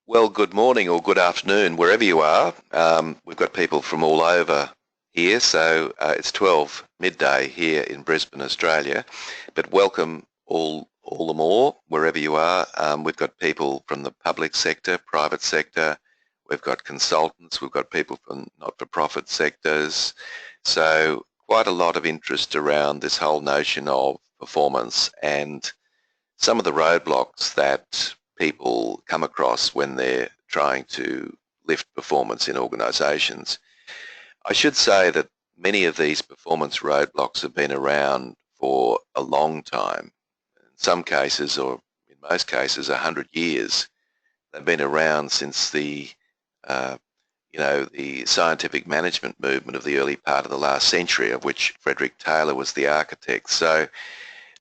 Well, good morning or good afternoon, wherever you are. We've got people from all over here, so it's 12 midday here in Brisbane, Australia. But welcome all the more, wherever you are. We've got people from the public sector, private sector. We've got consultants. We've got people from not-for-profit sectors. So quite a lot of interest around this whole notion of performance and some of the roadblocks that people come across when they're trying to lift performance in organisations. I should say that many of these performance roadblocks have been around for a long time. In some cases, or in most cases, 100 years. They've been around since the scientific management movement of the early part of the last century, of which Frederick Taylor was the architect. So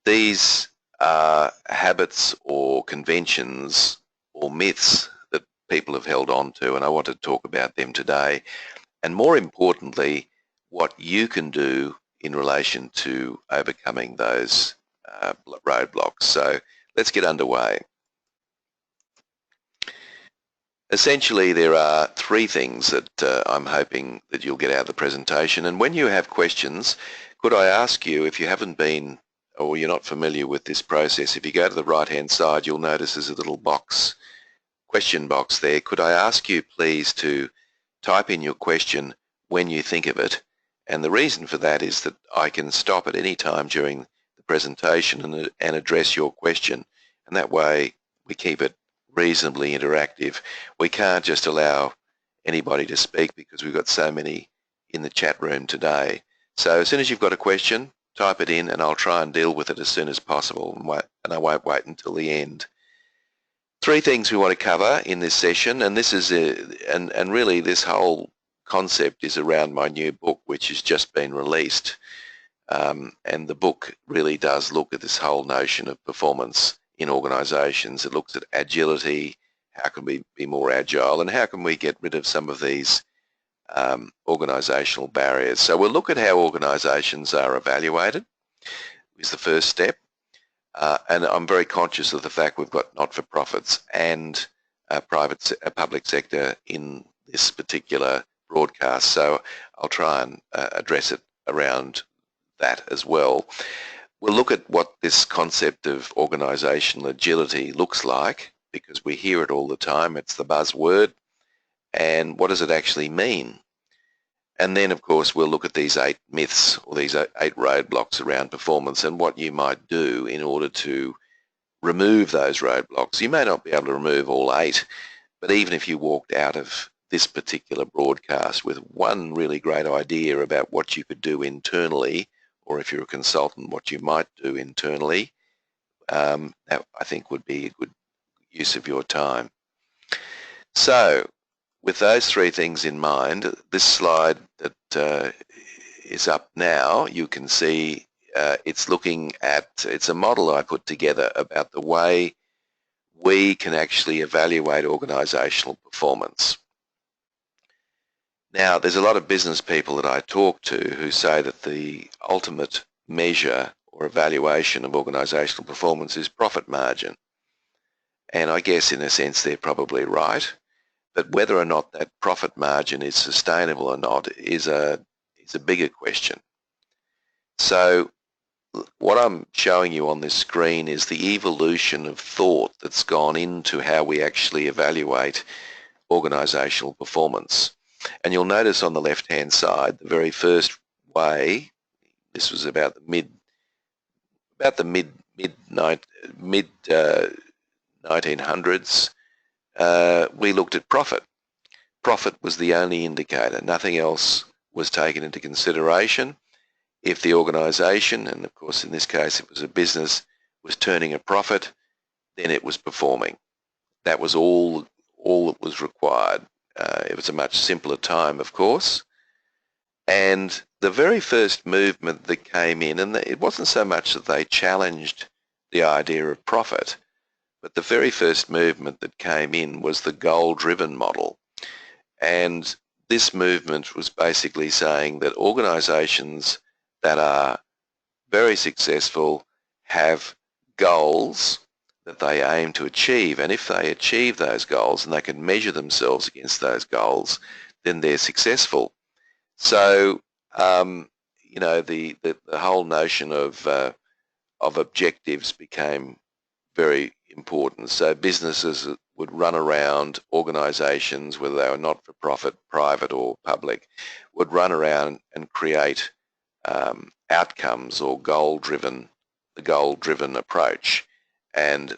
these are habits or conventions or myths that people have held on to, and I want to talk about them today, and more importantly, what you can do in relation to overcoming those roadblocks. So let's get underway. Essentially, there are three things that I'm hoping that you'll get out of the presentation, and when you have questions, could I ask you, if you haven't been or you're not familiar with this process, if you go to the right-hand side, you'll notice there's a little box, question box there. Could I ask you please to type in your question when you think of it? And the reason for that is that I can stop at any time during the presentation and address your question. And that way we keep it reasonably interactive. We can't just allow anybody to speak because we've got so many in the chat room today. So as soon as you've got a question, type it in and I'll try and deal with it as soon as possible, and I won't wait until the end. Three things we want to cover in this session, and this is and really this whole concept is around my new book, which has just been released, and the book really does look at this whole notion of performance in organisations. It looks at agility, how can we be more agile, and how can we get rid of some of these organisational barriers. So we'll look at how organisations are evaluated is the first step, and I'm very conscious of the fact we've got not-for-profits and public sector in this particular broadcast, so I'll try and address it around that as well. We'll look at what this concept of organisational agility looks like, because we hear it all the time, it's the buzzword, and what does it actually mean? And then, of course, we'll look at these 8 myths or these 8 roadblocks around performance and what you might do in order to remove those roadblocks. You may not be able to remove all 8, but even if you walked out of this particular broadcast with one really great idea about what you could do internally, or if you're a consultant, what you might do internally, that I think would be a good use of your time. So, with those 3 things in mind, this slide that is up now, you can see it's a model I put together about the way we can actually evaluate organisational performance. Now, there's a lot of business people that I talk to who say that the ultimate measure or evaluation of organisational performance is profit margin. And I guess in a sense they're probably right. But whether or not that profit margin is sustainable or not is a bigger question. So what I'm showing you on this screen is the evolution of thought that's gone into how we actually evaluate organisational performance. And you'll notice on the left-hand side, the very first way, this was about the mid 1900s, we looked at profit. Profit was the only indicator. Nothing else was taken into consideration. If the organisation, and of course in this case it was a business, was turning a profit, then it was performing. That was all that was required. It was a much simpler time, of course. And the very first movement that came in, and it wasn't so much that they challenged the idea of profit, but the very first movement that came in was the goal-driven model. And this movement was basically saying that organisations that are very successful have goals that they aim to achieve, and if they achieve those goals and they can measure themselves against those goals, then they're successful. So, you know, the whole notion of objectives became very important. So businesses would run around, organisations, whether they were not-for-profit, private or public, would run around and create outcomes or goal-driven approach, and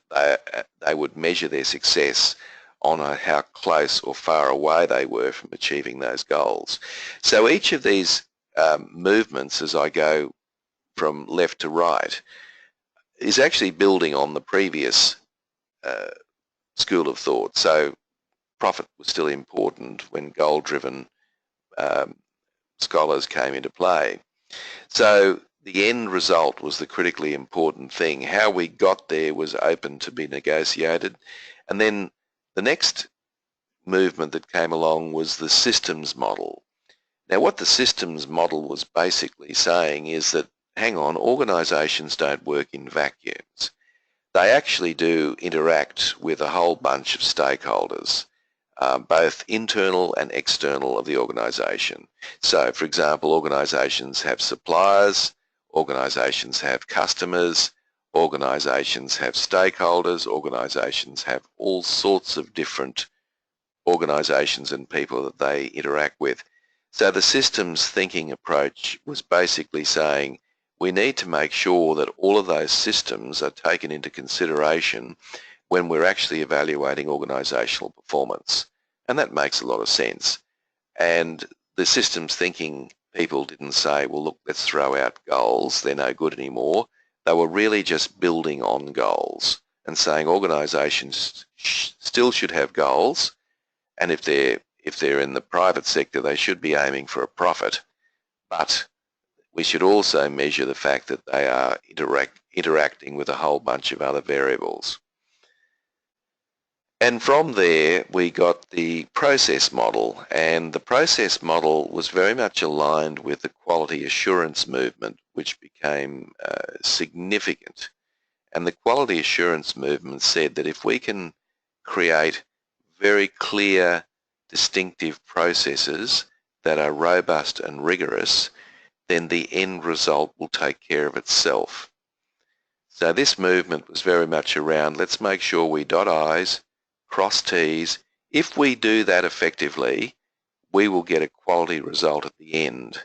they would measure their success on how close or far away they were from achieving those goals. So each of these movements, as I go from left to right, is actually building on the previous school of thought. So profit was still important when goal-driven scholars came into play. So the end result was the critically important thing. How we got there was open to be negotiated. And then the next movement that came along was the systems model. Now, what the systems model was basically saying is that, hang on, organisations don't work in vacuums. They actually do interact with a whole bunch of stakeholders, both internal and external of the organisation. So, for example, organisations have suppliers, organisations have customers, organisations have stakeholders, organisations have all sorts of different organisations and people that they interact with. So the systems thinking approach was basically saying we need to make sure that all of those systems are taken into consideration when we're actually evaluating organisational performance. And that makes a lot of sense. And the systems thinking people didn't say, well, look, let's throw out goals, they're no good anymore. They were really just building on goals and saying organisations still should have goals, and if they're in the private sector, they should be aiming for a profit, but we should also measure the fact that they are interacting with a whole bunch of other variables. And from there, we got the process model, and the process model was very much aligned with the quality assurance movement, which became significant. And the quality assurance movement said that if we can create very clear, distinctive processes that are robust and rigorous, then the end result will take care of itself. So this movement was very much around, let's make sure we dot I's, cross T's. If we do that effectively, we will get a quality result at the end.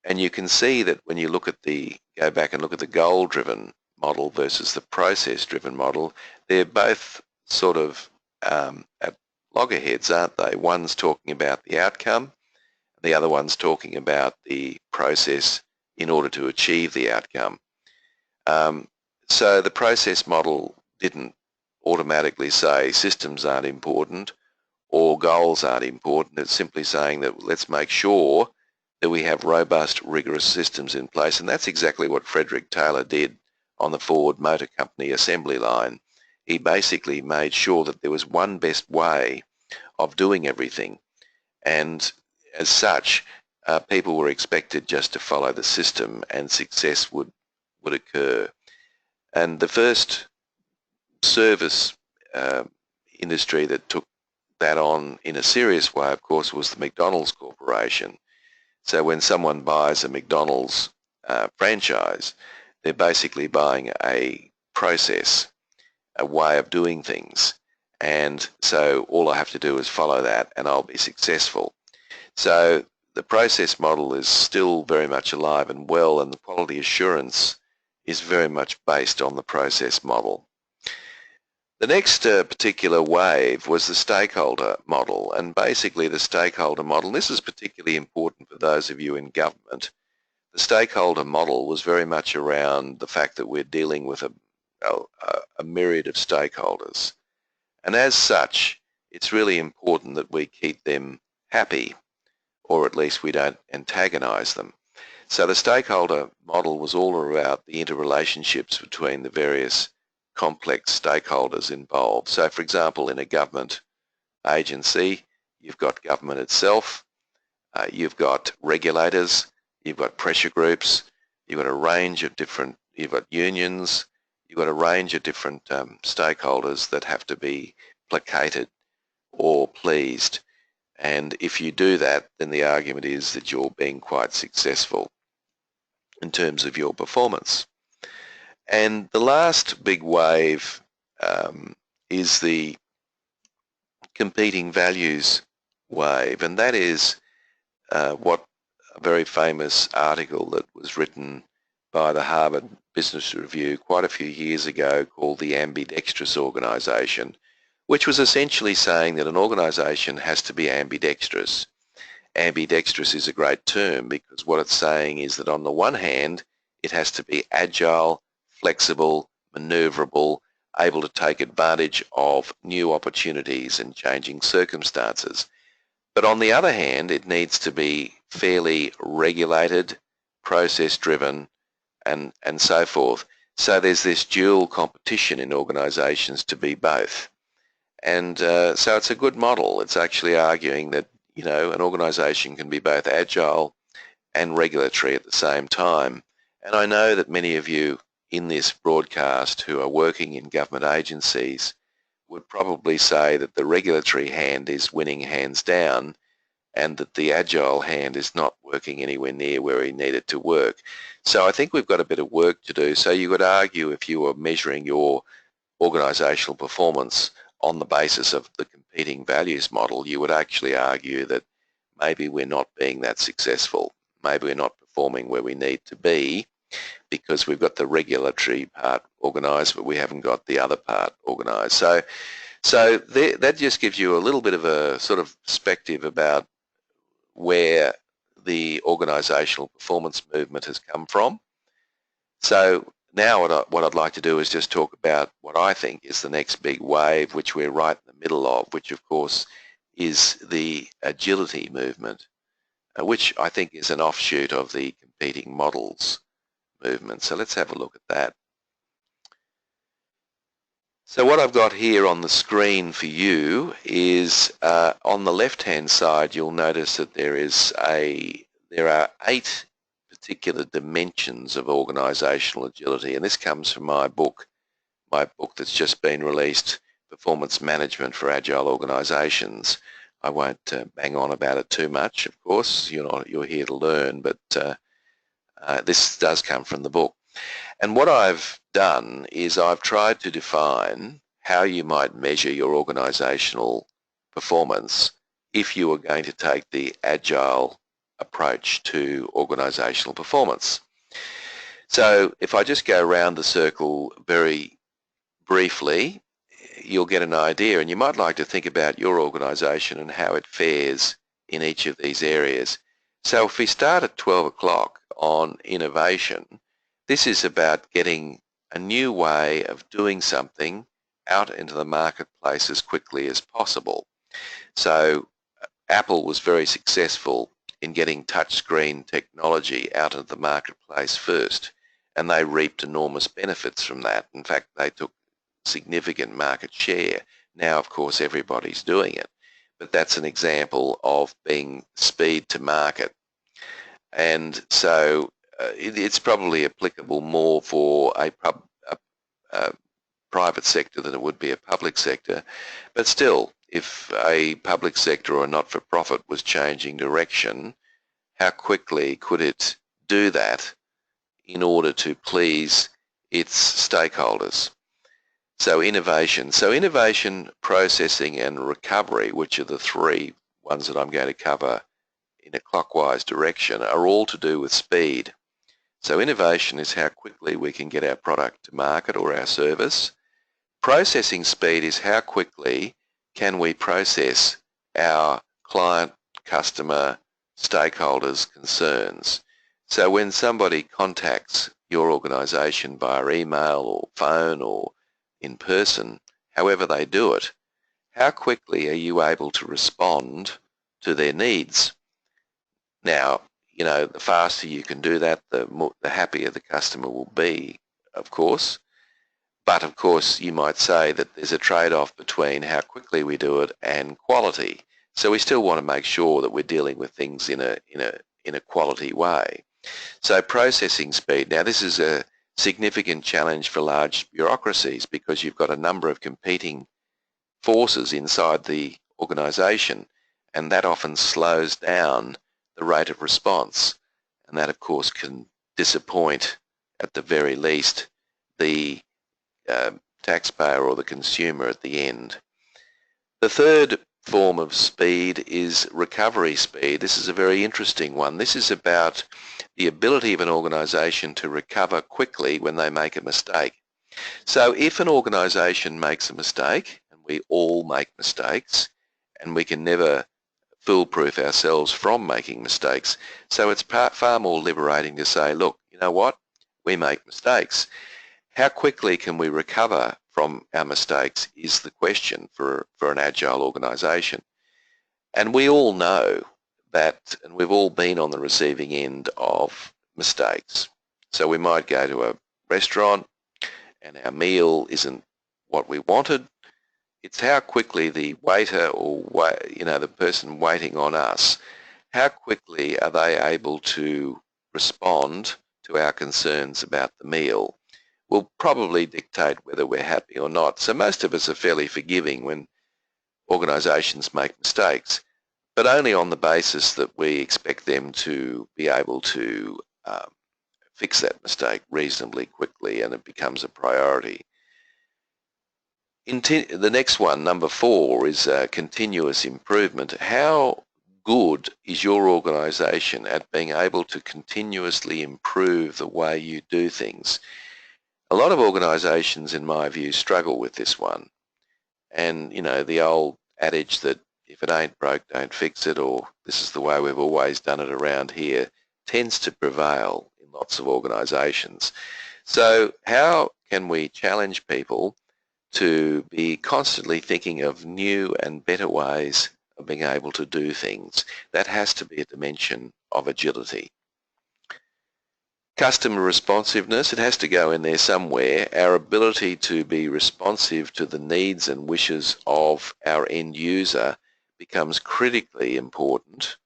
And you can see that when you look at go back and look at the goal-driven model versus the process-driven model, they're both sort of at loggerheads, aren't they? One's talking about the outcome, the other one's talking about the process in order to achieve the outcome. So the process model didn't automatically say systems aren't important or goals aren't important. It's simply saying that let's make sure that we have robust, rigorous systems in place. And that's exactly what Frederick Taylor did on the Ford Motor Company assembly line. He basically made sure that there was one best way of doing everything. And as such, people were expected just to follow the system and success would occur. And the first service industry that took that on in a serious way, of course, was the McDonald's Corporation. So when someone buys a McDonald's franchise, they're basically buying a process, a way of doing things. And so all I have to do is follow that and I'll be successful. So the process model is still very much alive and well, and the quality assurance is very much based on the process model. The next particular wave was the stakeholder model, and basically the stakeholder model, this is particularly important for those of you in government. The stakeholder model was very much around the fact that we're dealing with a myriad of stakeholders, and as such it's really important that we keep them happy, or at least we don't antagonize them. So the stakeholder model was all about the interrelationships between the various complex stakeholders involved. So for example, in a government agency, you've got government itself, you've got regulators, you've got pressure groups, you've got a range of different, you've got unions, you've got a range of different stakeholders that have to be placated or pleased. And if you do that, then the argument is that you're being quite successful in terms of your performance. And the last big wave is the competing values wave, and that is what a very famous article that was written by the Harvard Business Review quite a few years ago called the ambidextrous organisation, which was essentially saying that an organisation has to be ambidextrous. Ambidextrous is a great term because what it's saying is that on the one hand, it has to be agile, flexible, manoeuvrable, able to take advantage of new opportunities and changing circumstances. But on the other hand, it needs to be fairly regulated, process-driven, and so forth. So there's this dual competition in organisations to be both. And so it's a good model. It's actually arguing that, you know, an organisation can be both agile and regulatory at the same time. And I know that many of you in this broadcast who are working in government agencies would probably say that the regulatory hand is winning hands down and that the agile hand is not working anywhere near where we need it to work. So I think we've got a bit of work to do. So you could argue if you were measuring your organisational performance on the basis of the competing values model, you would actually argue that maybe we're not being that successful. Maybe we're not performing where we need to be because we've got the regulatory part organised, but we haven't got the other part organised. So that just gives you a little bit of a sort of perspective about where the organisational performance movement has come from. So now what I'd like to do is just talk about what I think is the next big wave, which we're right in the middle of, which of course is the agility movement, which I think is an offshoot of the competing models movement. So let's have a look at that. So what I've got here on the screen for you is on the left-hand side, you'll notice that there are 8 particular dimensions of organisational agility, and this comes from my book that's just been released, Performance Management for Agile Organisations. I won't bang on about it too much, of course. You're here to learn, but this does come from the book. And what I've done is I've tried to define how you might measure your organisational performance if you were going to take the agile approach to organisational performance. So if I just go around the circle very briefly, you'll get an idea, and you might like to think about your organisation and how it fares in each of these areas. So if we start at 12 o'clock on innovation, this is about getting a new way of doing something out into the marketplace as quickly as possible. So Apple was very successful in getting touchscreen technology out of the marketplace first, and they reaped enormous benefits from that. In fact, they took significant market share. Now, of course, everybody's doing it, but that's an example of being speed to market. And so it's probably applicable more for a private sector than it would be a public sector. But still, if a public sector or a not-for-profit was changing direction, how quickly could it do that in order to please its stakeholders? So innovation, processing and recovery, which are the 3 ones that I'm going to cover in a clockwise direction, are all to do with speed. So innovation is how quickly we can get our product to market or our service. Processing speed is how quickly can we process our client, customer, stakeholders' concerns. So when somebody contacts your organisation via email or phone or in person, however they do it, how quickly are you able to respond to their needs? Now, you know, the faster you can do that, the happier the customer will be, of course. But of course, you might say that there's a trade-off between how quickly we do it and quality. So we still want to make sure that we're dealing with things in a quality way. So processing speed. Now, this is significant challenge for large bureaucracies because you've got a number of competing forces inside the organisation, and that often slows down the rate of response, and that of course can disappoint at the very least the taxpayer or the consumer at the end. The third form of speed is recovery speed. This is a very interesting one. This is about the ability of an organisation to recover quickly when they make a mistake. So if an organisation makes a mistake, and we all make mistakes, and we can never foolproof ourselves from making mistakes, so it's far more liberating to say, look, you know what, we make mistakes. How quickly can we recover from our mistakes is the question for an agile organisation. And we all know that, and we've all been on the receiving end of mistakes. So we might go to a restaurant and our meal isn't what we wanted. It's how quickly the waiter or the person waiting on us, how quickly are they able to respond to our concerns about the meal will probably dictate whether we're happy or not. So most of us are fairly forgiving when organisations make mistakes, but only on the basis that we expect them to be able to fix that mistake reasonably quickly and it becomes a priority. The next one, number 4, is continuous improvement. How good is your organisation at being able to continuously improve the way you do things? A lot of organisations, in my view, struggle with this one. And, you know, the old adage that if it ain't broke, don't fix it, or this is the way we've always done it around here, tends to prevail in lots of organisations. So how can we challenge people to be constantly thinking of new and better ways of being able to do things? That has to be a dimension of agility. Customer responsiveness, it has to go in there somewhere. Our ability to be responsive to the needs and wishes of our end user becomes critically important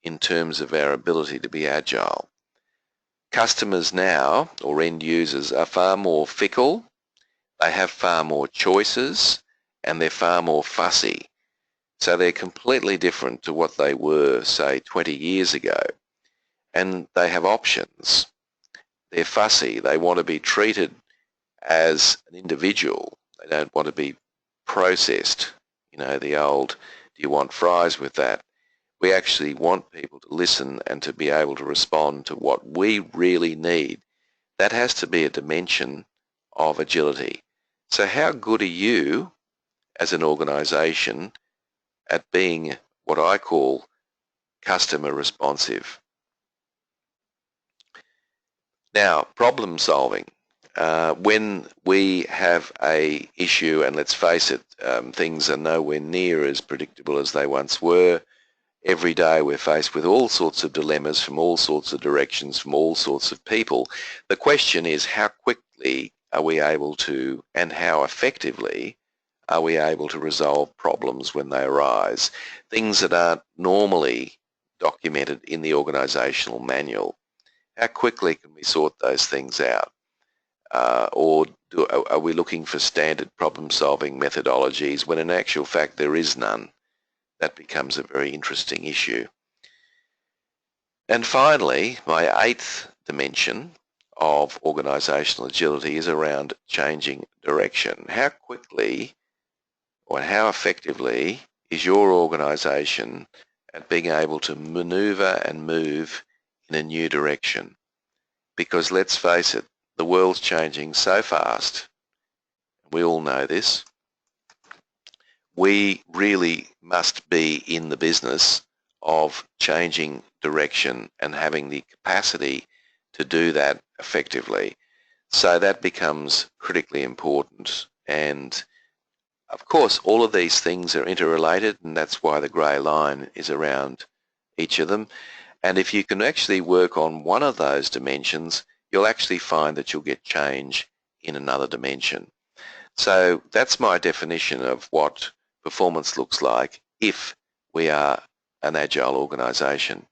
in terms of our ability to be agile. Customers now, or end users, are far more fickle, they have far more choices, and they're far more fussy. So they're completely different to what they were, say, 20 years ago. And they have options. They're fussy. They want to be treated as an individual. They don't want to be processed. You know, the old, do you want fries with that? We actually want people to listen and to be able to respond to what we really need. That has to be a dimension of agility. So how good are you as an organisation at being what I call customer responsive? Now, problem solving. When we have an issue, and let's face it, things are nowhere near as predictable as they once were. Every day we're faced with all sorts of dilemmas from all sorts of directions, from all sorts of people. The question is, how quickly are we able to, and how effectively are we able to resolve problems when they arise? Things that aren't normally documented in the organisational manual. How quickly can we sort those things out? Or are we looking for standard problem-solving methodologies when in actual fact there is none? That becomes a very interesting issue. And finally, my 8th dimension of organisational agility is around changing direction. How quickly or how effectively is your organisation at being able to manoeuvre and move in a new direction? Because let's face it, the world's changing so fast. We all know this. We really must be in the business of changing direction and having the capacity to do that effectively. So that becomes critically important. And of course, all of these things are interrelated, and that's why the grey line is around each of them. And if you can actually work on one of those dimensions, you'll actually find that you'll get change in another dimension. So that's my definition of what performance looks like if we are an agile organisation.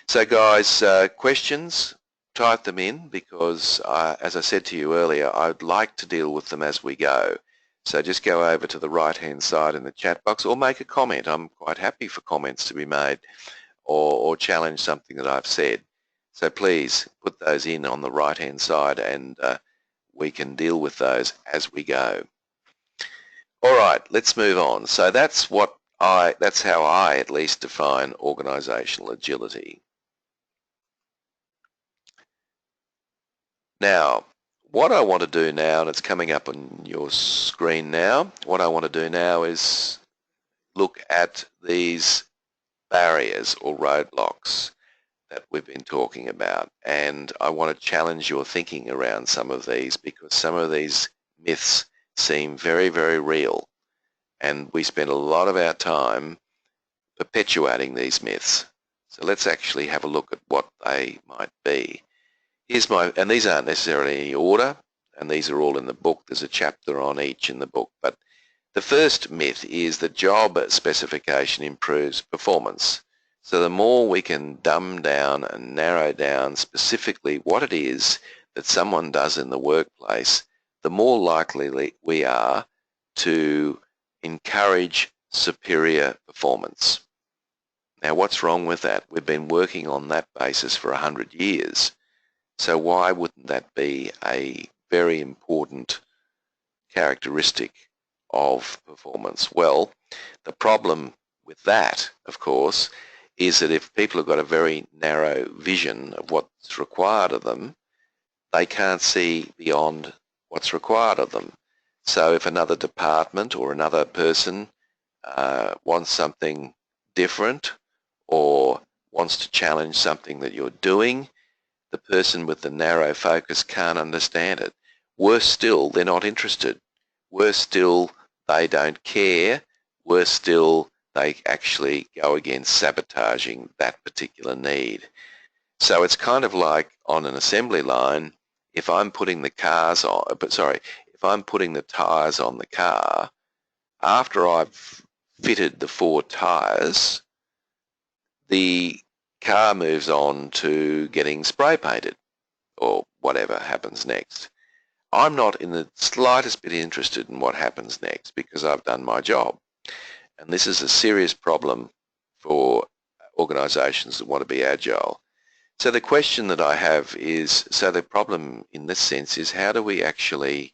So guys, questions type them in because, as I said to you earlier, I'd like to deal with them as we go. So just go over to the right-hand side in the chat box or make a comment. I'm quite happy for comments to be made or challenge something that I've said. So please put those in on the right-hand side and we can deal with those as we go. All right, let's move on. So that's how I at least define organisational agility. Now, what I want to do now, and it's coming up on your screen now, what I want to do now is look at these barriers or roadblocks that we've been talking about. And I want to challenge your thinking around some of these because some of these myths seem very, very real. And we spend a lot of our time perpetuating these myths. So let's actually have a look at what they might be. And these aren't necessarily in any order, and these are all in the book. There's a chapter on each in the book. But the first myth is that job specification improves performance. So the more we can dumb down and narrow down specifically what it is that someone does in the workplace, the more likely we are to encourage superior performance. Now, what's wrong with that? We've been working on that basis for 100 years. So why wouldn't that be a very important characteristic of performance? Well, the problem with that, of course, is that if people have got a very narrow vision of what's required of them, they can't see beyond what's required of them. So if another department or another person wants something different or wants to challenge something that you're doing, the person with the narrow focus can't understand it. Worse still, they're not interested. Worse still, they don't care. Worse still, they actually go against sabotaging that particular need. So it's kind of like on an assembly line, if I'm putting the tires on the car, after I've fitted the 4 tires, the car moves on to getting spray painted or whatever happens next. I'm not in the slightest bit interested in what happens next because I've done my job. And this is a serious problem for organisations that want to be agile. So the question that I have is, so the problem in this sense is how do we actually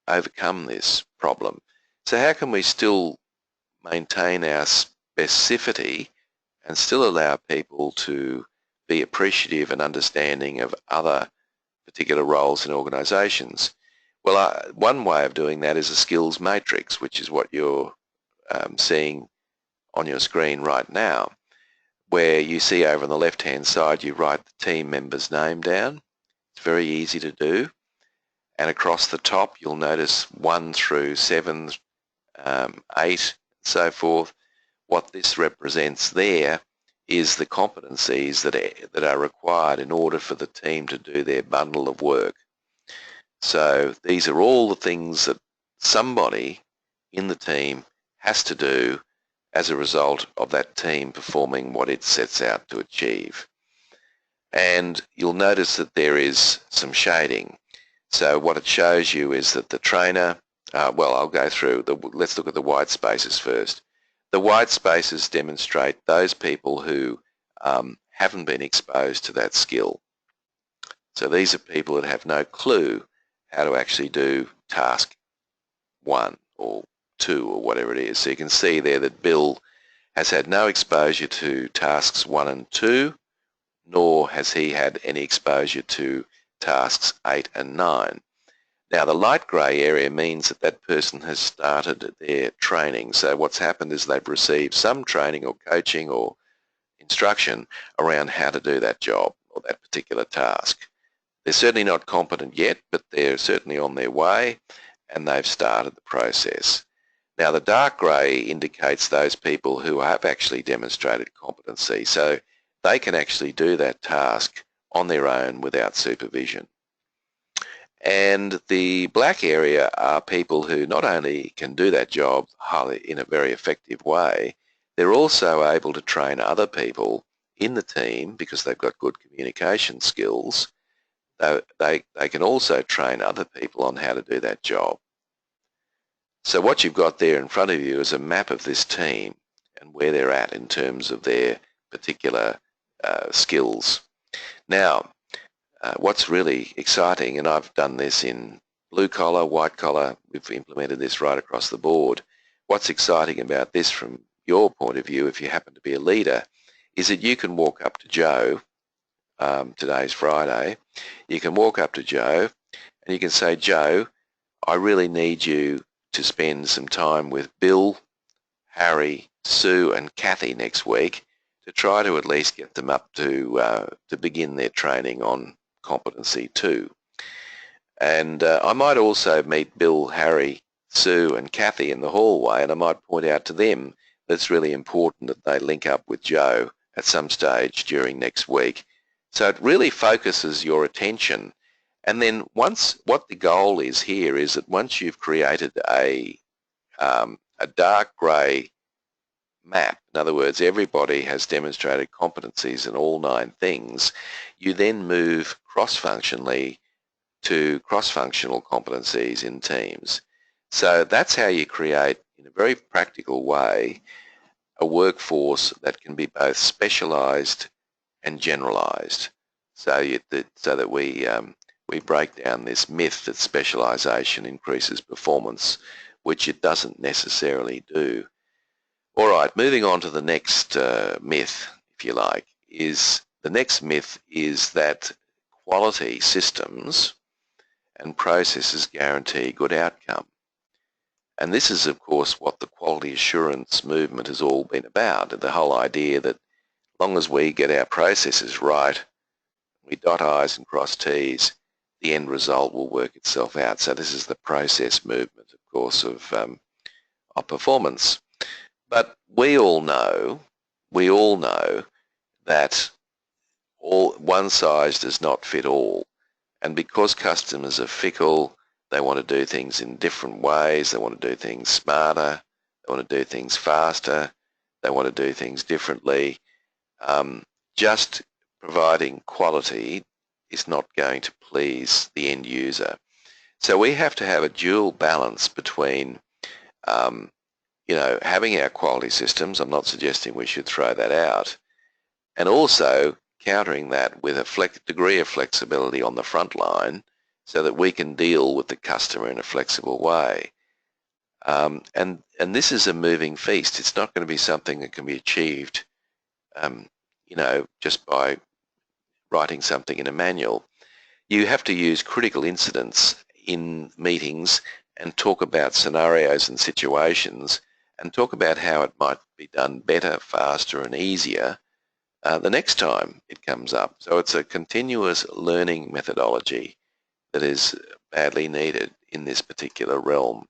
overcome this problem? So how can we still maintain our specificity and still allow people to be appreciative and understanding of other particular roles in organisations? Well, one way of doing that is a skills matrix, which is what you're seeing on your screen right now, where you see over on the left-hand side, you write the team member's name down. It's very easy to do. And across the top, you'll notice 1 through 7, 8, so forth. What this represents there is the competencies that are required in order for the team to do their bundle of work. So these are all the things that somebody in the team has to do as a result of that team performing what it sets out to achieve. And you'll notice that there is some shading. So what it shows you is that the trainer, I'll go through, let's look at the white spaces first. The white spaces demonstrate those people who haven't been exposed to that skill. So these are people that have no clue how to actually do task 1 or 2 or whatever it is. So you can see there that Bill has had no exposure to tasks 1 and 2, nor has he had any exposure to tasks 8 and 9. Now the light grey area means that that person has started their training. So what's happened is they've received some training or coaching or instruction around how to do that job or that particular task. They're certainly not competent yet, but they're certainly on their way and they've started the process. Now the dark grey indicates those people who have actually demonstrated competency. So they can actually do that task on their own without supervision. And the black area are people who not only can do that job in a very effective way, they're also able to train other people in the team, because they've got good communication skills, they can also train other people on how to do that job. So what you've got there in front of you is a map of this team and where they're at in terms of their particular skills. Now, what's really exciting, and I've done this in blue collar, white collar, we've implemented this right across the board. What's exciting about this from your point of view, if you happen to be a leader, is that you can walk up to Joe, today's Friday, you can walk up to Joe and you can say, Joe, I really need you to spend some time with Bill, Harry, Sue and Kathy next week to try to at least get them up to begin their training on competency 2. And I might also meet Bill, Harry, Sue and Kathy in the hallway, and I might point out to them that it's really important that they link up with Joe at some stage during next week. So it really focuses your attention. And then once, what the goal is here is that once you've created a dark grey map, in other words, everybody has demonstrated competencies in all 9 things, you then move cross-functionally to cross-functional competencies in teams. So that's how you create, in a very practical way, a workforce that can be both specialised and generalised. So that we break down this myth that specialisation increases performance, which it doesn't necessarily do. All right, moving on to the next myth, if you like, is the next myth is that quality systems and processes guarantee good outcome. And this is, of course, what the quality assurance movement has all been about, the whole idea that as long as we get our processes right, we dot I's and cross T's, the end result will work itself out. So this is the process movement, of course, of performance. But we all know that one size does not fit all. And because customers are fickle, they want to do things in different ways. They want to do things smarter. They want to do things faster. They want to do things differently. Just providing quality is not going to please the end user. So we have to have a dual balance between having our quality systems. I'm not suggesting we should throw that out. And also countering that with a degree of flexibility on the front line so that we can deal with the customer in a flexible way. And this is a moving feast. It's not going to be something that can be achieved, just by writing something in a manual. You have to use critical incidents in meetings and talk about scenarios and situations and talk about how it might be done better, faster and easier the next time it comes up. So it's a continuous learning methodology that is badly needed in this particular realm.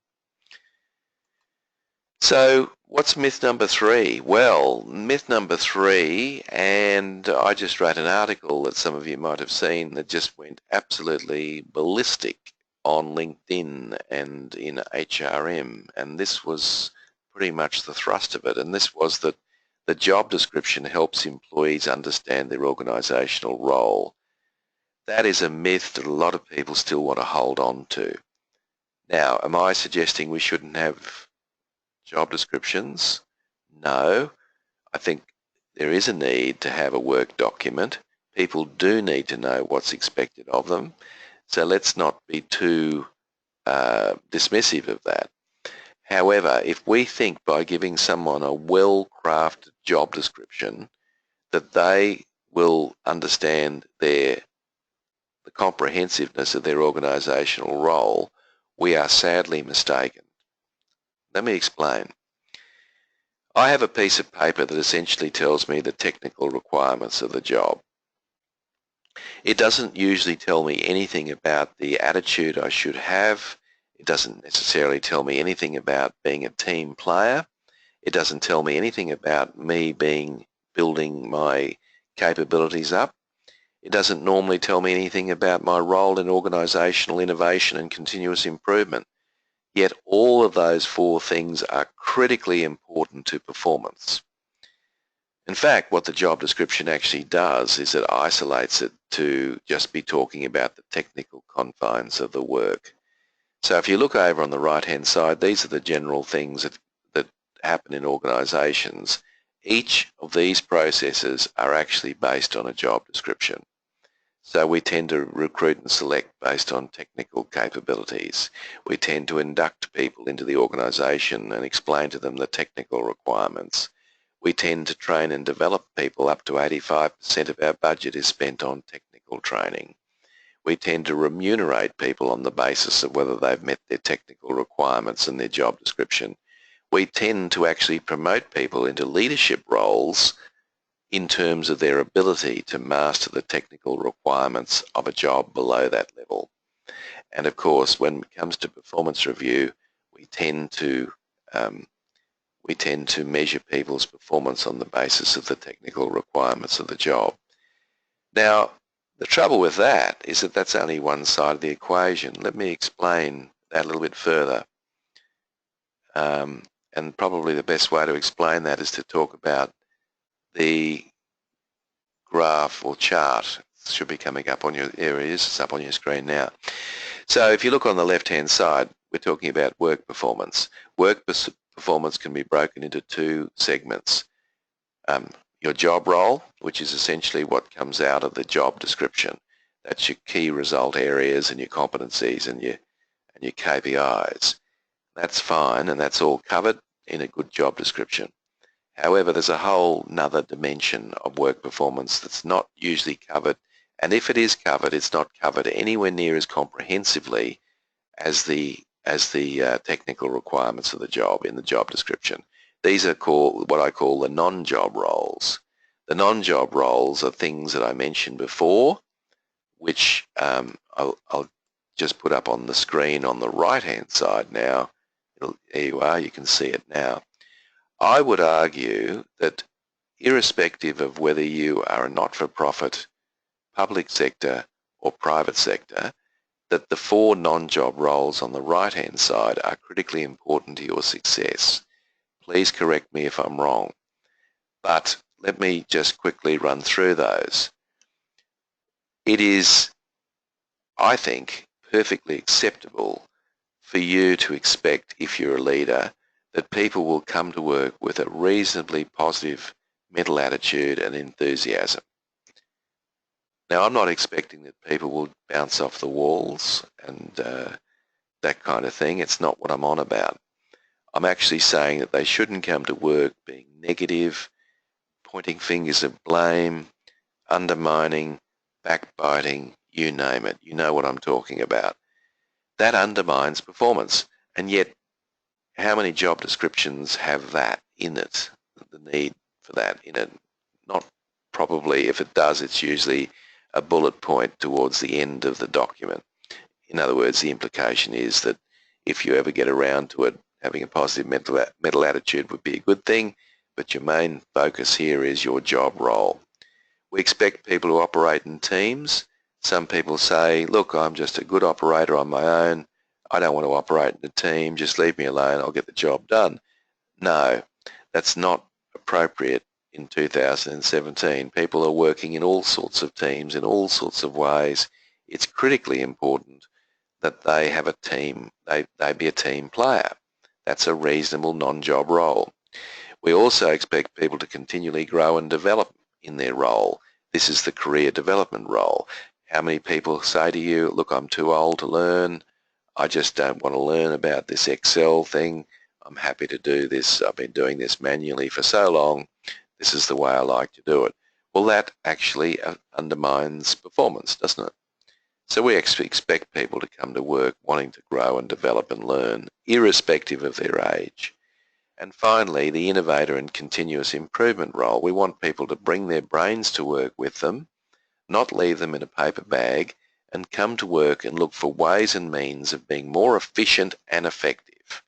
So what's myth number 3? Well, myth number 3, and I just wrote an article that some of you might have seen that just went absolutely ballistic on LinkedIn and in HRM, and this was pretty much the thrust of it, and this was that the job description helps employees understand their organisational role. That is a myth that a lot of people still want to hold on to. Now, am I suggesting we shouldn't have job descriptions? No. I think there is a need to have a work document. People do need to know what's expected of them. So let's not be too dismissive of that. However, if we think by giving someone a well-crafted job description that they will understand the comprehensiveness of their organisational role, we are sadly mistaken. Let me explain. I have a piece of paper that essentially tells me the technical requirements of the job. It doesn't usually tell me anything about the attitude I should have. It doesn't necessarily tell me anything about being a team player. It doesn't tell me anything about me building my capabilities up. It doesn't normally tell me anything about my role in organisational innovation and continuous improvement. Yet all of those 4 things are critically important to performance. In fact, what the job description actually does is it isolates it to just be talking about the technical confines of the work. So if you look over on the right-hand side, these are the general things that happen in organisations. Each of these processes are actually based on a job description. So we tend to recruit and select based on technical capabilities. We tend to induct people into the organisation and explain to them the technical requirements. We tend to train and develop people. Up to 85% of our budget is spent on technical training. We tend to remunerate people on the basis of whether they've met their technical requirements and their job description. We tend to actually promote people into leadership roles in terms of their ability to master the technical requirements of a job below that level. And of course, when it comes to performance review, we tend to measure people's performance on the basis of the technical requirements of the job. Now, the trouble with that is that that's only one side of the equation. Let me explain that a little bit further. And probably the best way to explain that is to talk about the graph or chart. It should be coming up on your, there it is, it's up on your screen now. So if you look on the left-hand side, we're talking about work performance. Work performance can be broken into two segments. Your job role, which is essentially what comes out of the job description. That's your key result areas and your competencies and your KPIs. That's fine, and that's all covered in a good job description. However, there's a whole nother dimension of work performance that's not usually covered, and if it is covered, it's not covered anywhere near as comprehensively as the technical requirements of the job in the job description. These are called what I call the non-job roles. The non-job roles are things that I mentioned before, which I'll just put up on the screen on the right-hand side now. There you are, you can see it now. I would argue that irrespective of whether you are a not-for-profit, public sector or private sector, that the four non-job roles on the right-hand side are critically important to your success. Please correct me if I'm wrong, but let me just quickly run through those. It is, I think, perfectly acceptable for you to expect, if you're a leader, that people will come to work with a reasonably positive mental attitude and enthusiasm. Now, I'm not expecting that people will bounce off the walls and that kind of thing. It's not what I'm on about. I'm actually saying that they shouldn't come to work being negative, pointing fingers of blame, undermining, backbiting, you name it. You know what I'm talking about. That undermines performance. And yet, how many job descriptions have that in it, the need for that in it? Not probably. If it does, it's usually a bullet point towards the end of the document. In other words, the implication is that if you ever get around to it, having a positive mental attitude would be a good thing, but your main focus here is your job role. We expect people to operate in teams. Some people say, look, I'm just a good operator on my own. I don't want to operate in a team. Just leave me alone. I'll get the job done. No, that's not appropriate in 2017. People are working in all sorts of teams in all sorts of ways. It's critically important that they have a team, they be a team player. That's a reasonable non-job role. We also expect people to continually grow and develop in their role. This is the career development role. How many people say to you, look, I'm too old to learn. I just don't want to learn about this Excel thing. I'm happy to do this. I've been doing this manually for so long. This is the way I like to do it. Well, that actually undermines performance, doesn't it? So we actually expect people to come to work wanting to grow and develop and learn, irrespective of their age. And finally, the innovator and continuous improvement role. We want people to bring their brains to work with them, not leave them in a paper bag, and come to work and look for ways and means of being more efficient and effective.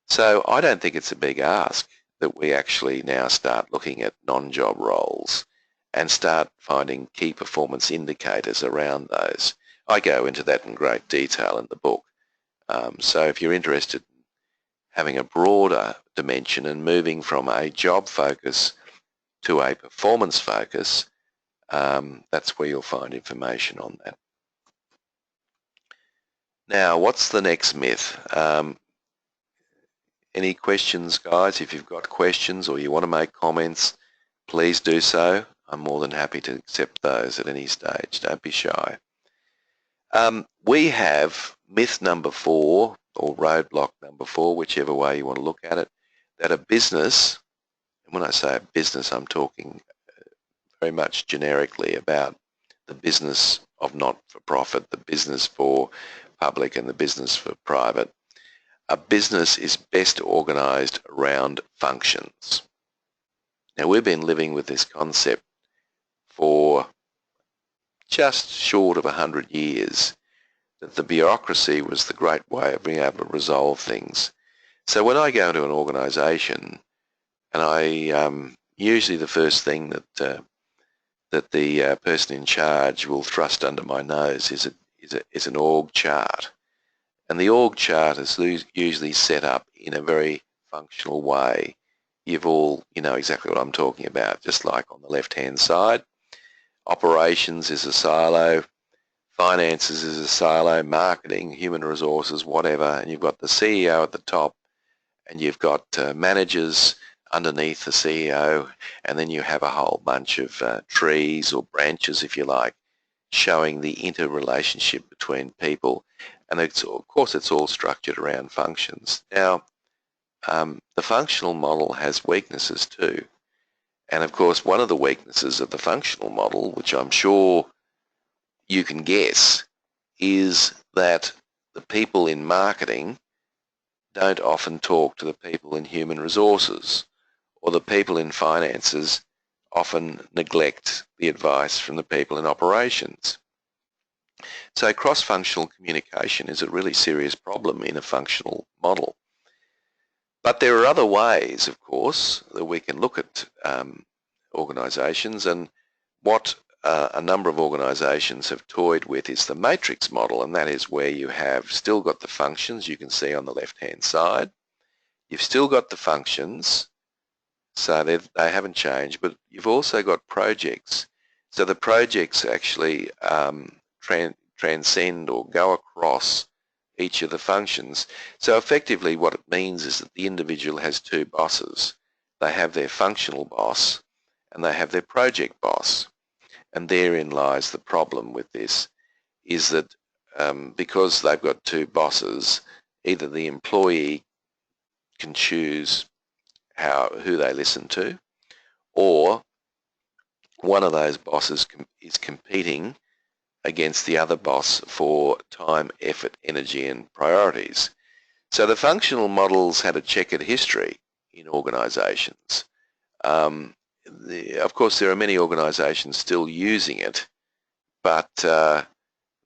So I don't think it's a big ask that we actually now start looking at non-job roles and start finding key performance indicators around those. I go into that in great detail in the book. So if you're interested in having a broader dimension and moving from a job focus to a performance focus, that's where you'll find information on that. Now, what's the next myth? Any questions, guys? If you've got questions or you want to make comments, please do so. I'm more than happy to accept those at any stage. Don't be shy. We have myth number 4, or roadblock number 4, whichever way you want to look at it, that a business, and when I say a business, I'm talking very much generically about the business of not-for-profit, the business for public and the business for private. A business is best organised around functions. Now, we've been living with this concept for just short of 100 years, that the bureaucracy was the great way of being able to resolve things. So when I go into an organisation, and I usually the first thing that the person in charge will thrust under my nose is an org chart. And the org chart is usually set up in a very functional way. You know exactly what I'm talking about, just like on the left-hand side. Operations is a silo, finances is a silo, marketing, human resources, whatever, and you've got the CEO at the top, and you've got managers underneath the CEO, and then you have a whole bunch of trees or branches, if you like, showing the interrelationship between people. And of course it's all structured around functions. Now, the functional model has weaknesses too. And of course one of the weaknesses of the functional model, which I'm sure you can guess, is that the people in marketing don't often talk to the people in human resources, or the people in finances often neglect the advice from the people in operations. So cross-functional communication is a really serious problem in a functional model. But there are other ways, of course, that we can look at organisations, and what a number of organisations have toyed with is the matrix model, and that is where you have still got the functions you can see on the left-hand side. You've still got the functions, so they haven't changed, but you've also got projects. So the projects actually transcend or go across each of the functions. So effectively what it means is that the individual has two bosses. They have their functional boss and they have their project boss. And therein lies the problem with this, is that because they've got two bosses, either the employee can choose who they listen to, or one of those bosses is competing against the other boss for time, effort, energy and priorities. So the functional models had a checkered history in organisations. Of course there are many organisations still using it, but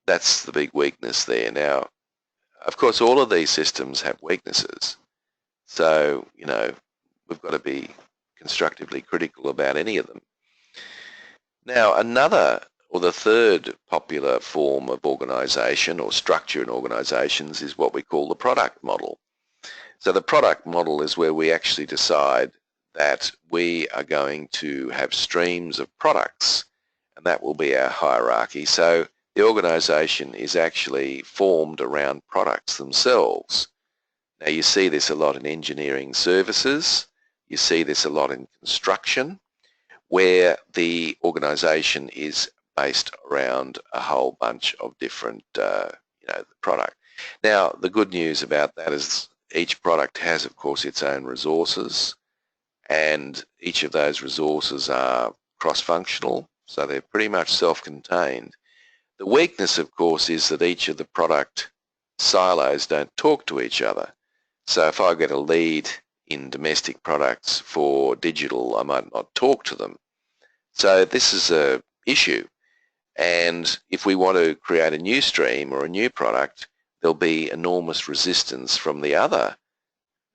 that's the big weakness there. Now, of course all of these systems have weaknesses, so you know we've got to be constructively critical about any of them. Now the third popular form of organisation or structure in organisations is what we call the product model. So the product model is where we actually decide that we are going to have streams of products, and that will be our hierarchy. So the organisation is actually formed around products themselves. Now you see this a lot in engineering services, you see this a lot in construction, where the organisation is based around a whole bunch of different product. Now the good news about that is each product has of course its own resources, and each of those resources are cross-functional, so they're pretty much self-contained. The weakness of course is that each of the product silos don't talk to each other. So if I get a lead in domestic products for digital, I might not talk to them. So this is an issue. And if we want to create a new stream or a new product, there'll be enormous resistance from the other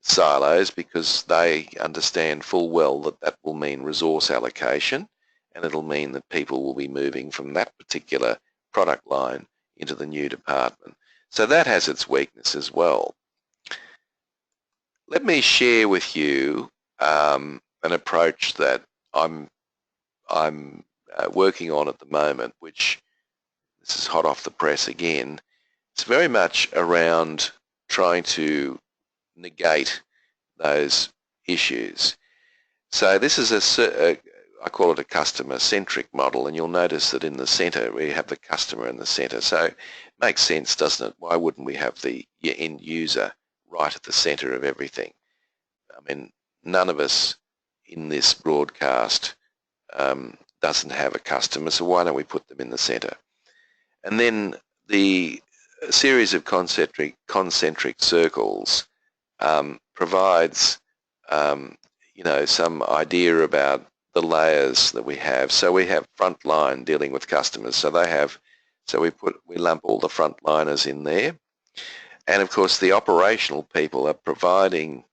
silos, because they understand full well that that will mean resource allocation, and it'll mean that people will be moving from that particular product line into the new department. So that has its weakness as well. Let me share with you an approach that I'm working on at the moment, which this is hot off the press again, it's very much around trying to negate those issues. So this is I call it a customer-centric model, and you'll notice that in the centre we have the customer in the centre. So it makes sense, doesn't it? Why wouldn't we have the end user right at the centre of everything? I mean, none of us in this broadcast doesn't have a customer, so why don't we put them in the centre? And then the series of concentric circles provides some idea about the layers that we have. So we have frontline dealing with customers. So we lump all the frontliners in there. And of course the operational people are providing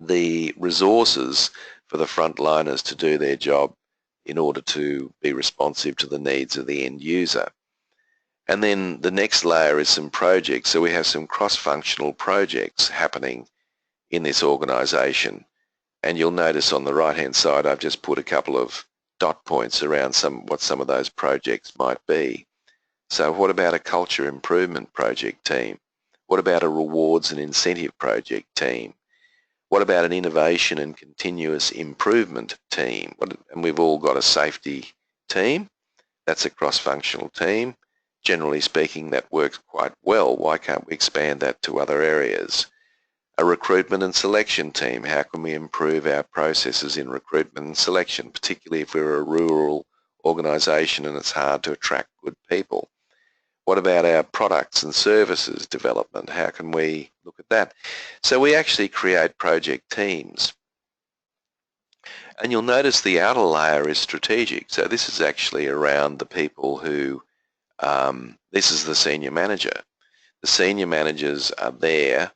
the resources for the frontliners to do their job in order to be responsive to the needs of the end user. And then the next layer is some projects. So we have some cross-functional projects happening in this organisation. And you'll notice on the right-hand side, I've just put a couple of dot points around what some of those projects might be. So what about a culture improvement project team? What about a rewards and incentive project team? What about an innovation and continuous improvement team? And we've all got a safety team. That's a cross-functional team. Generally speaking, that works quite well. Why can't we expand that to other areas? A recruitment and selection team. How can we improve our processes in recruitment and selection, particularly if we're a rural organisation and it's hard to attract good people? What about our products and services development? How can we look at that? So we actually create project teams. And you'll notice the outer layer is strategic. So this is actually around the people who, this is the senior manager. The senior managers are there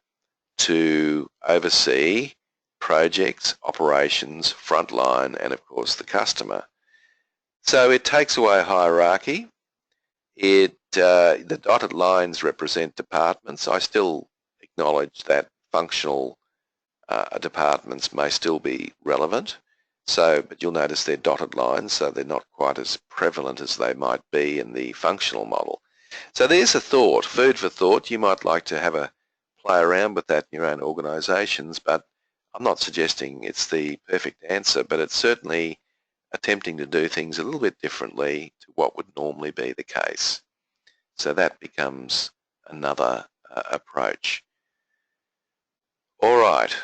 to oversee projects, operations, frontline, and of course the customer. So it takes away hierarchy. The dotted lines represent departments. I still acknowledge that functional departments may still be relevant. But you'll notice they're dotted lines, so they're not quite as prevalent as they might be in the functional model. So there's a thought, food for thought. You might like to have a play around with that in your own organisations, but I'm not suggesting it's the perfect answer, but it's certainly attempting to do things a little bit differently to what would normally be the case. So that becomes another approach. All right.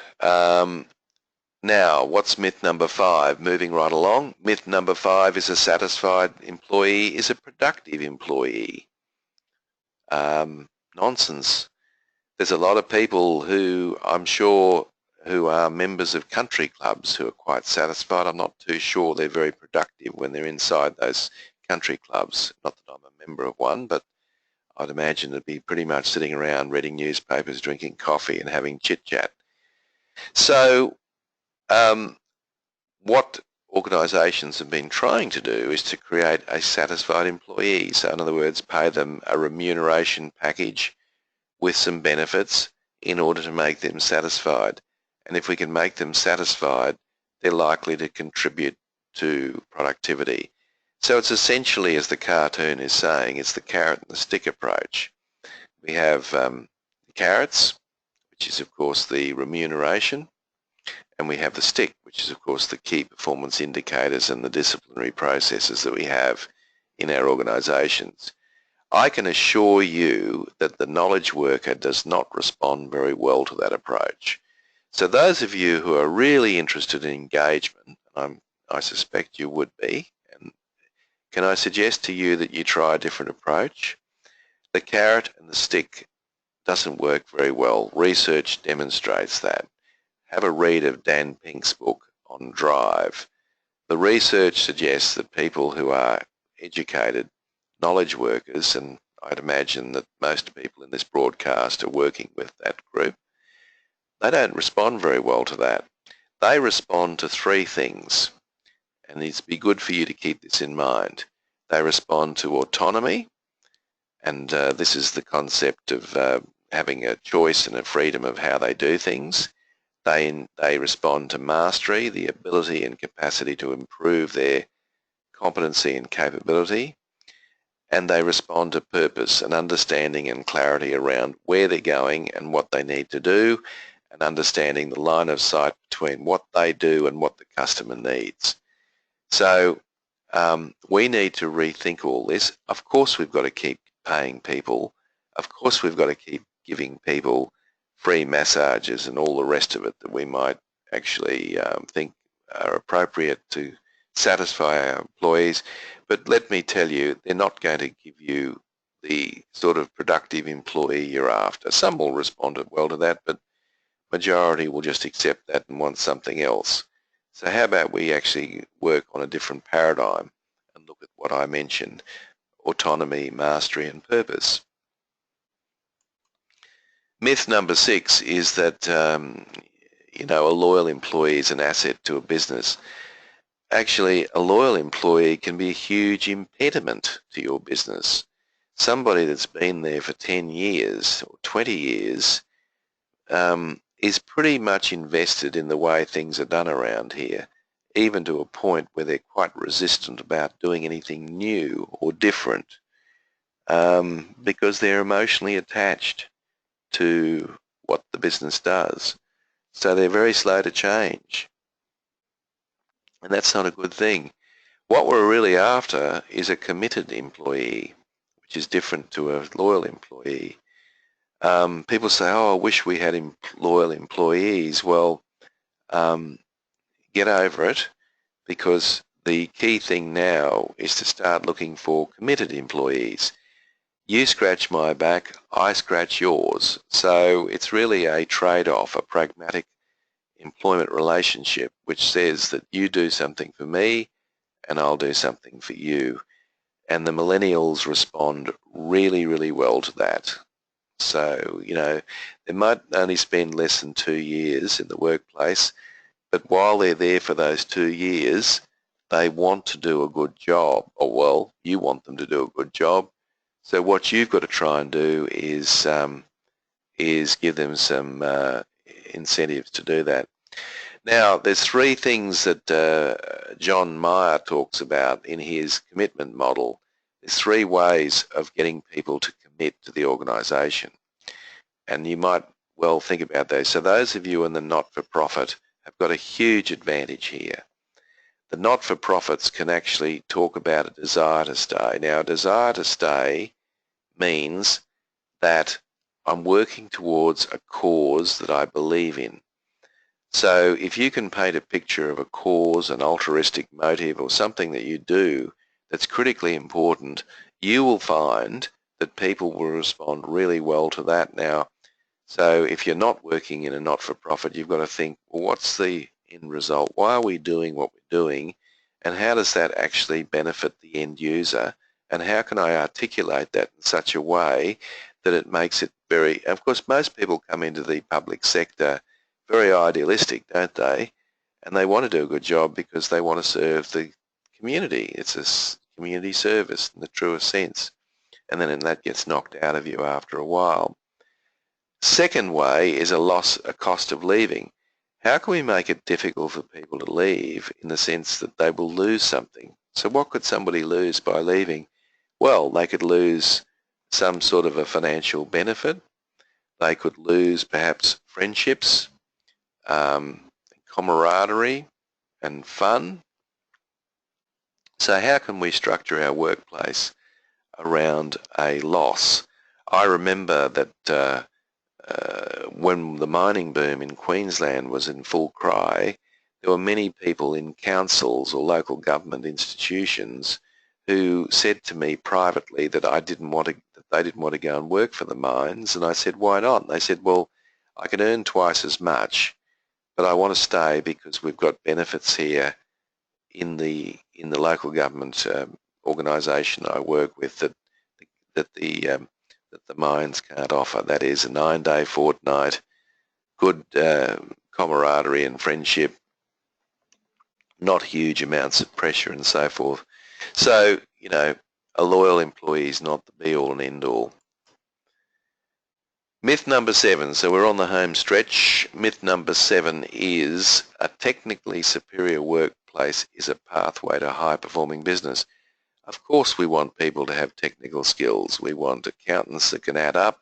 Now, what's myth number 5? Moving right along. Myth number 5 is a satisfied employee is a productive employee. Nonsense. There's a lot of people who I'm sure who are members of country clubs who are quite satisfied. I'm not too sure they're very productive when they're inside those country clubs. Not that I'm a member of one, but I'd imagine it'd be pretty much sitting around reading newspapers, drinking coffee and having chit-chat. So what organisations have been trying to do is to create a satisfied employee. So in other words, pay them a remuneration package with some benefits in order to make them satisfied. And if we can make them satisfied, they're likely to contribute to productivity. So it's essentially, as the cartoon is saying, it's the carrot and the stick approach. We have the carrots, which is of course the remuneration, and we have the stick, which is of course the key performance indicators and the disciplinary processes that we have in our organisations. I can assure you that the knowledge worker does not respond very well to that approach. So those of you who are really interested in engagement, I suspect you would be, and can I suggest to you that you try a different approach? The carrot and the stick doesn't work very well. Research demonstrates that. Have a read of Dan Pink's book on Drive. The research suggests that people who are educated knowledge workers, and I'd imagine that most people in this broadcast are working with that group, they don't respond very well to that. They respond to 3 things, and it'd be good for you to keep this in mind. They respond to autonomy, and this is the concept of having a choice and a freedom of how they do things. They respond to mastery, the ability and capacity to improve their competency and capability, and they respond to purpose and understanding and clarity around where they're going and what they need to do, and understanding the line of sight between what they do and what the customer needs. So we need to rethink all this. Of course we've got to keep paying people. Of course we've got to keep giving people free massages and all the rest of it that we might actually think are appropriate to satisfy our employees. But let me tell you, they're not going to give you the sort of productive employee you're after. Some will respond well to that, but majority will just accept that and want something else. So how about we actually work on a different paradigm and look at what I mentioned: autonomy, mastery and purpose. Myth number 6 is that a loyal employee is an asset to a business. Actually, a loyal employee can be a huge impediment to your business. Somebody that's been there for 10 years or 20 years is pretty much invested in the way things are done around here, even to a point where they're quite resistant about doing anything new or different, because they're emotionally attached to what the business does. So they're very slow to change. And that's not a good thing. What we're really after is a committed employee, which is different to a loyal employee. People say, oh, I wish we had loyal employees. Well, get over it, because the key thing now is to start looking for committed employees. You scratch my back, I scratch yours. So it's really a trade-off, a pragmatic employment relationship which says that you do something for me and I'll do something for you. And the millennials respond really, really well to that. So, they might only spend less than 2 years in the workplace, but while they're there for those 2 years, they want to do a good job. Or, well, you want them to do a good job. So what you've got to try and do is give them some incentives to do that. Now, there's 3 things that John Meyer talks about in his commitment model. There's 3 ways of getting people to commit to the organisation. And you might well think about those. So those of you in the not-for-profit have got a huge advantage here. The not-for-profits can actually talk about a desire to stay. Now, a desire to stay means that I'm working towards a cause that I believe in. So if you can paint a picture of a cause, an altruistic motive, or something that you do that's critically important, you will find that people will respond really well to that. Now, so if you're not working in a not-for-profit, you've got to think, well, what's the end result? Why are we doing what we're doing? And how does that actually benefit the end user? And how can I articulate that in such a way that it makes it very... Of course, most people come into the public sector very idealistic, don't they? And they want to do a good job because they want to serve the community. It's a community service in the truest sense. And then that gets knocked out of you after a while. Second way is a cost of leaving. How can we make it difficult for people to leave in the sense that they will lose something? So what could somebody lose by leaving? Well, they could lose some sort of a financial benefit. They could lose perhaps friendships, camaraderie and fun. So how can we structure our workplace around a loss? I remember that when the mining boom in Queensland was in full cry, there were many people in councils or local government institutions who said to me privately that they didn't want to go and work for the mines, and I said, why not? And they said, well, I can earn twice as much, but I want to stay because we've got benefits here in the local government organisation I work with that the mines can't offer. That is a 9-day fortnight, good camaraderie and friendship, not huge amounts of pressure and so forth. So, a loyal employee is not the be-all and end-all. Myth number 7, so we're on the home stretch. Myth number 7 is a technically superior workplace is a pathway to high-performing business. Of course we want people to have technical skills. We want accountants that can add up.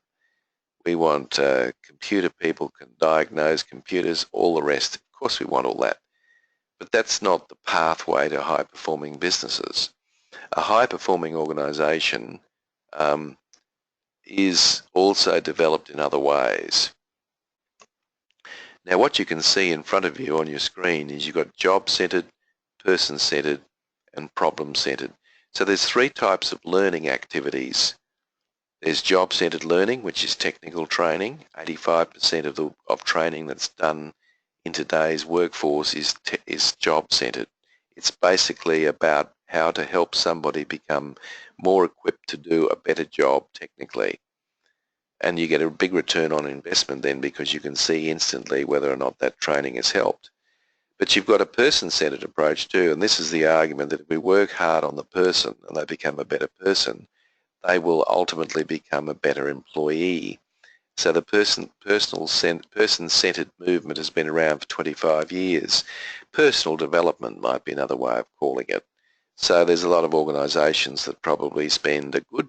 We want computer people can diagnose computers, all the rest. Of course we want all that. But that's not the pathway to high-performing businesses. A high-performing organisation is also developed in other ways. Now what you can see in front of you on your screen is you've got job-centred, person-centred and problem-centred. So there's 3 types of learning activities. There's job-centred learning, which is technical training. 85% of training that's done in today's workforce is job-centred. It's basically about how to help somebody become more equipped to do a better job technically. And you get a big return on investment then because you can see instantly whether or not that training has helped. But you've got a person-centred approach too, and this is the argument that if we work hard on the person and they become a better person, they will ultimately become a better employee. So the person-centred movement has been around for 25 years. Personal development might be another way of calling it. So there's a lot of organisations that probably spend a good,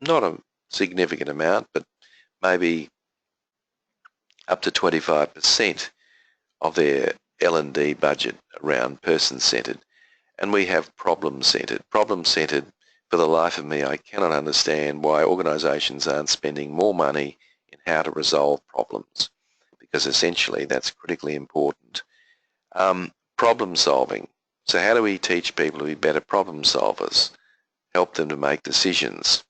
not a significant amount, but maybe up to 25% of their L&D budget around person-centred. And we have problem-centred. Problem-centred, for the life of me, I cannot understand why organisations aren't spending more money in how to resolve problems, because essentially that's critically important. Problem solving. So how do we teach people to be better problem solvers? Help them to make decisions.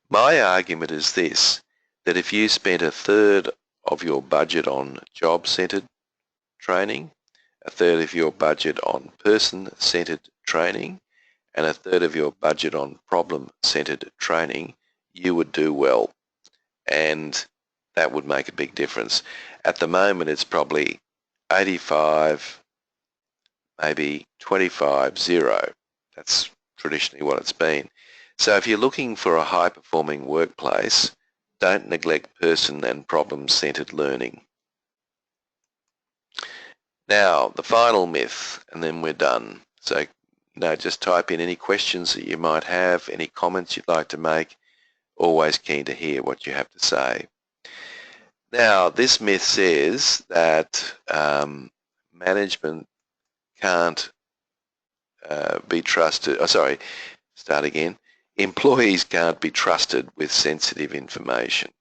My argument is this, that if you spent 1/3 of your budget on job-centred training, 1/3 of your budget on person-centred training, and 1/3 of your budget on problem-centred training, you would do well. And that would make a big difference. At the moment, it's probably 85, maybe 25-0. That's traditionally what it's been. So if you're looking for a high-performing workplace, don't neglect person and problem-centred learning. Now, the final myth, and then we're done. So, just type in any questions that you might have, any comments you'd like to make. Always keen to hear what you have to say. Now, this myth says that management can't be trusted. Start again. Employees can't be trusted with sensitive information.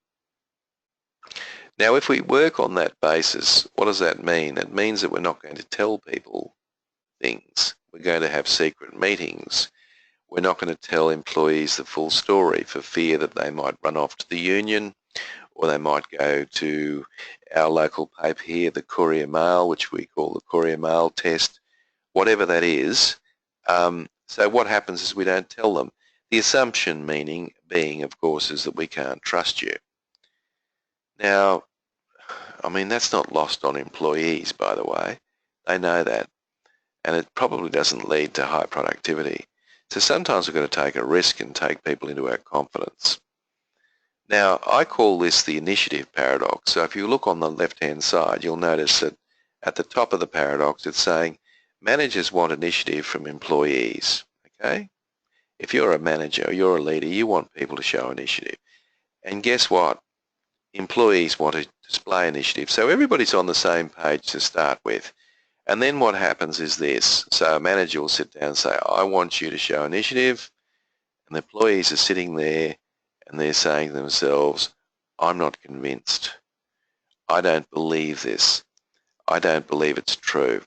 Now, if we work on that basis, what does that mean? It means that we're not going to tell people things. We're going to have secret meetings. We're not going to tell employees the full story for fear that they might run off to the union, or they might go to our local paper here, the Courier Mail, which we call the Courier Mail test, whatever that is. So what happens is we don't tell them. The assumption being, of course, is that we can't trust you. Now, I mean, that's not lost on employees, by the way. They know that. And it probably doesn't lead to high productivity. So sometimes we've got to take a risk and take people into our confidence. Now, I call this the initiative paradox. So if you look on the left-hand side, you'll notice that at the top of the paradox, it's saying managers want initiative from employees, okay? If you're a manager or you're a leader, you want people to show initiative. And guess what? Employees want to display initiative. So everybody's on the same page to start with. And then what happens is this. So a manager will sit down and say, I want you to show initiative. And the employees are sitting there and they're saying to themselves, I'm not convinced. I don't believe this. I don't believe it's true.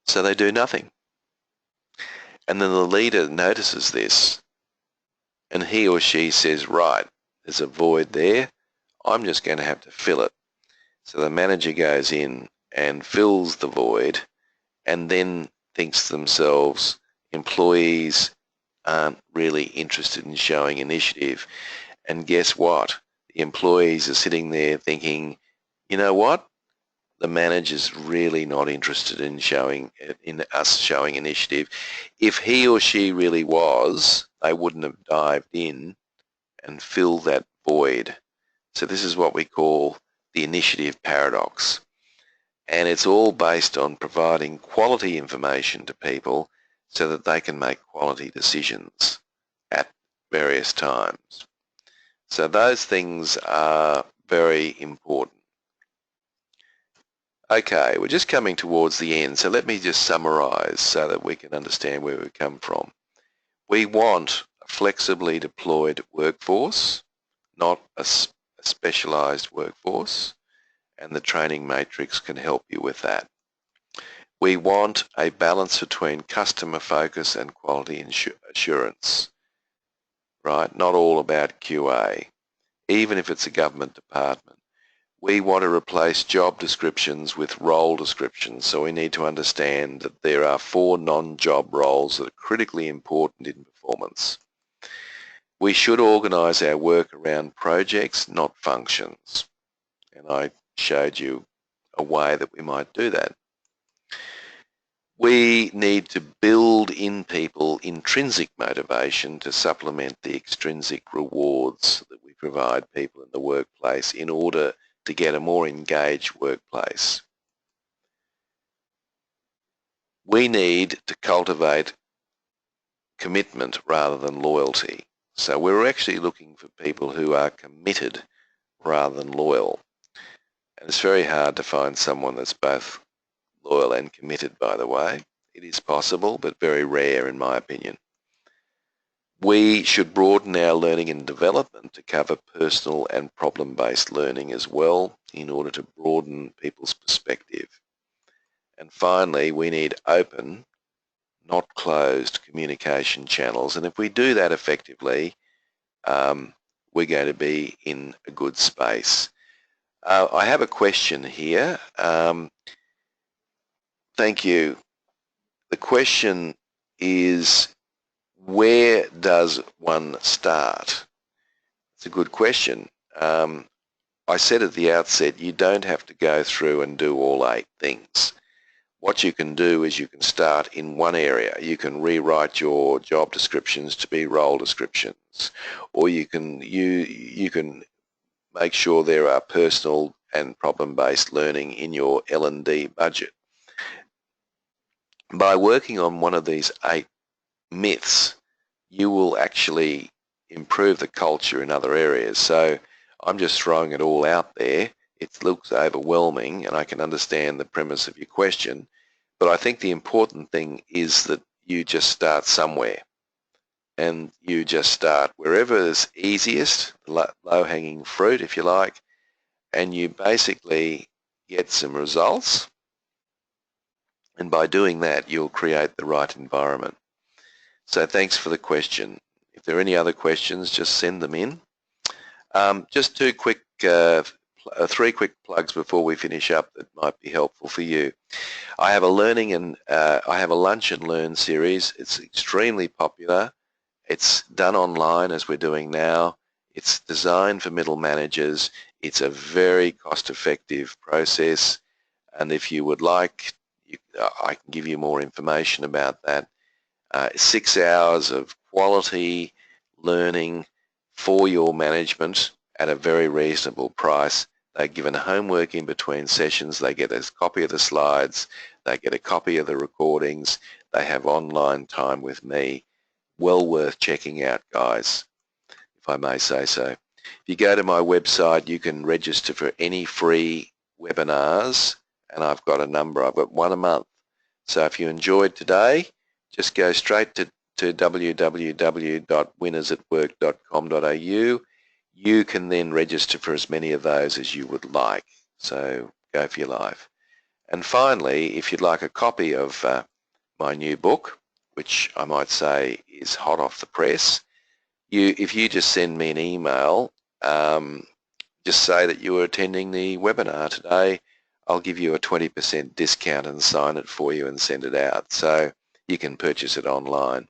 So they do nothing. And then the leader notices this and he or she says, right, there's a void there. I'm just going to have to fill it. So the manager goes in and fills the void and then thinks to themselves, employees aren't really interested in showing initiative. And guess what? The employees are sitting there thinking, you know what? The manager's really not interested in us showing initiative. If he or she really was, they wouldn't have dived in and fill that void. So this is what we call the initiative paradox. And it's all based on providing quality information to people so that they can make quality decisions at various times. So those things are very important. Okay, we're just coming towards the end, so let me just summarise so that we can understand where we come from. We want a flexibly deployed workforce, not a specialised workforce, and the training matrix can help you with that. We want a balance between customer focus and quality assurance, right? Not all about QA, even if it's a government department. We want to replace job descriptions with role descriptions, so we need to understand that there are 4 non-job roles that are critically important in performance. We should organise our work around projects, not functions, and I showed you a way that we might do that. We need to build in people intrinsic motivation to supplement the extrinsic rewards that we provide people in the workplace in order to get a more engaged workplace. We need to cultivate commitment rather than loyalty. So we're actually looking for people who are committed rather than loyal. And it's very hard to find someone that's both loyal and committed, by the way. It is possible, but very rare in my opinion. We should broaden our learning and development to cover personal and problem-based learning as well in order to broaden people's perspective. And finally, we need open, not closed communication channels. And if we do that effectively, we're going to be in a good space. I have a question here. Thank you. The question is, where does one start? It's a good question. I said at the outset, you don't have to go through and do all 8 things. What you can do is you can start in one area. You can rewrite your job descriptions to be role descriptions, or you can make sure there are personal and problem-based learning in your L&D budget. By working on one of these 8 myths, you will actually improve the culture in other areas. So I'm just throwing it all out there. It looks overwhelming, and I can understand the premise of your question, but I think the important thing is that you just start somewhere, and you just start wherever is easiest, low-hanging fruit, if you like, and you basically get some results, and by doing that, you'll create the right environment. So thanks for the question. If there are any other questions, just send them in. Just 3 quick plugs before we finish up that might be helpful for you. I have a lunch and learn series. It's extremely popular. It's done online as we're doing now. It's designed for middle managers. It's a very cost-effective process, and if you would like, I can give you more information about that. 6 hours of quality learning for your management at a very reasonable price. They're given homework in between sessions. They get a copy of the slides. They get a copy of the recordings. They have online time with me. Well worth checking out, guys, if I may say so. If you go to my website, you can register for any free webinars, and I've got a number. I've got 1 a month. So if you enjoyed today, just go straight to www.winnersatwork.com.au. You can then register for as many of those as you would like. So go for your life. And finally, if you'd like a copy of my new book, which I might say is hot off the press, if you just send me an email, just say that you were attending the webinar today, I'll give you a 20% discount and sign it for you and send it out. So you can purchase it online.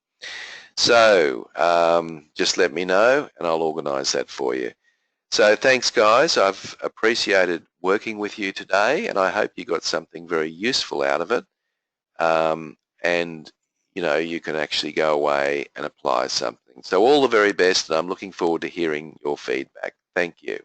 So just let me know and I'll organise that for you. So thanks, guys. I've appreciated working with you today, and I hope you got something very useful out of it. And you can actually go away and apply something. So all the very best, and I'm looking forward to hearing your feedback. Thank you.